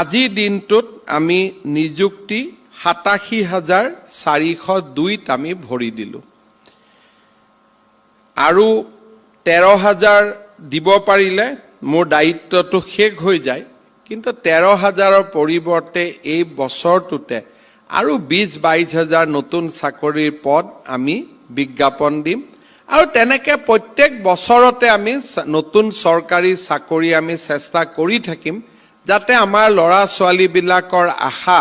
আজিৰ দিনটোত আমি নিযুক্তি 87,402 আমি ভৰি দিলোঁ আৰু 13,000 দিব পাৰিলে মোৰ দায়িত্বটো শেষ হৈ যায় কিন্তু 13,000ৰ পৰিৱৰ্তে এই বছৰটোতে আৰু 20-22,000 নতুন চাকৰিৰ পদ আমি বিজ্ঞাপন দিম আৰু তেনেকৈ প্ৰত্যেক বছৰতে আমি নতুন চৰকাৰী চাকৰি আমি চেষ্টা কৰি থাকিম যাতে আমাৰ ল'ৰা ছোৱালীবিলাকৰ আশা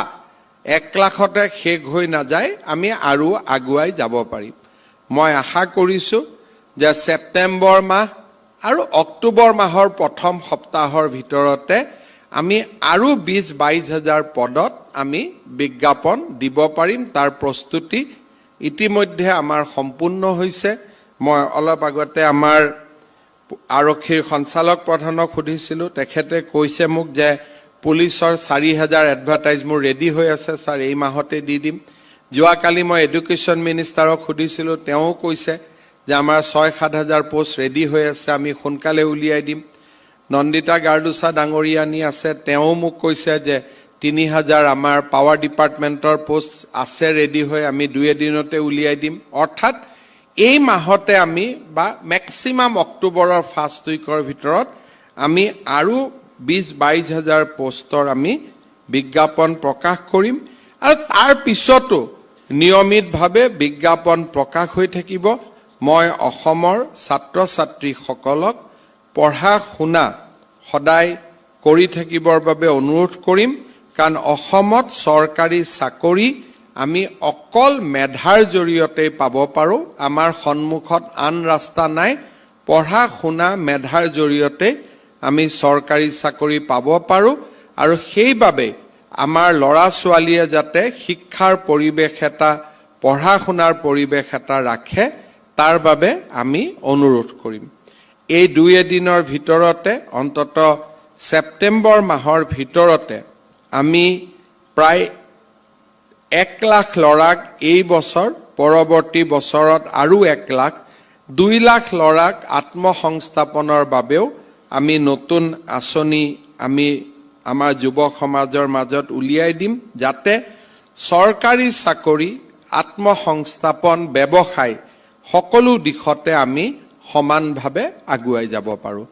1 লাখতে শেষ হৈ নাযায় আমি আৰু আগুৱাই যাব পাৰিম মই আশা কৰিছোঁ যে সেপ্টেম্বৰ মাহ আৰু অক্টোবৰ মাহৰ প্ৰথম সপ্তাহৰ ভিতৰতে আমি আৰু 20-22,000 পদত আমি বিজ্ঞাপন দিব পাৰিম তাৰ প্ৰস্তুতি ইতিমধ্যে আমাৰ সম্পূৰ্ণ হৈছে মই অলপ আগতে আমাৰ আৰক্ষীৰ সঞ্চালক প্ৰধানক সুধিছিলোঁ তেখেতে কৈছে মোক যে পুলিচৰ 4,000 এডভাৰটাইজ মোৰ ৰেডি হৈ আছে স্যাৰ এই মাহতে দি দিম যোৱাকালি মই এডুকেশ্যন মিনিষ্টাৰক সুধিছিলোঁ তেওঁ কৈছে যে আমাৰ 6-7,000 পোষ্ট ৰেডি হৈ আছে আমি সোনকালে উলিয়াই দিম নন্দিতা গাৰ্ডুছা ডাঙৰীয়ানী আছে তেওঁ মোক কৈছে যে 3,000 আমাৰ পাৱাৰ ডিপাৰ্টমেণ্টৰ পোষ্ট আছে ৰেডি হৈ আমি 2 দিনতে উলিয়াই দিম অৰ্থাৎ এই মাহতে আমি বা ম্যাক্সিমাম অক্টোবৰৰ ফাৰ্ষ্ট উইকৰ ভিতৰত আমি আৰু 20-22,000 পোষ্টৰ আমি বিজ্ঞাপন প্ৰকাশ কৰিম আৰু তাৰ পিছতো নিয়মিতভাৱে বিজ্ঞাপন প্ৰকাশ হৈ থাকিব মই অসমৰ ছাত্ৰ ছাত্ৰীসকলক পঢ়া শুনা সদায় কৰি থাকিবৰ বাবে অনুৰোধ কৰিম কাৰণ অসমত চৰকাৰী চাকৰি আমি অকল মেধাৰ জৰিয়তে পাব পাৰো আমাৰ সন্মুখত আন ৰাস্তা নাই পঢ়া শুনা মেধাৰ জৰিয়তে আমি চৰকাৰী চাকৰি পাব পাৰো আৰু সেইভাবে আমাৰ ল'ৰা ছোৱালীয়ে যাতে শিক্ষাৰ পৰিৱেশ এটা পঢ়া শুনাৰ পৰিৱেশ এটা ৰাখে তাৰ বাবে আমি অনুৰোধ কৰিম এই 2 দিনৰ ভিতৰতে অন্তত সেপ্টেম্বৰ মাহৰ ভিতৰতে আমি প্ৰায় 1 লাখ ল'ৰাক এই বছৰ পৰৱৰ্তী বছৰত আৰু 1 লাখ 2 লাখ ল'ৰাক আত্মসংস্থাপনৰ বাবেও আমি নতুন আঁচনি আমি আমাৰ যুৱক সমাজৰ মাজত উলিয়াই দিম যাতে চৰকাৰী চাকৰি আত্মসংস্থাপন ব্যৱসায় সকলো দিশতে আমি সমানভাৱে আগুৱাই যাব পাৰোঁ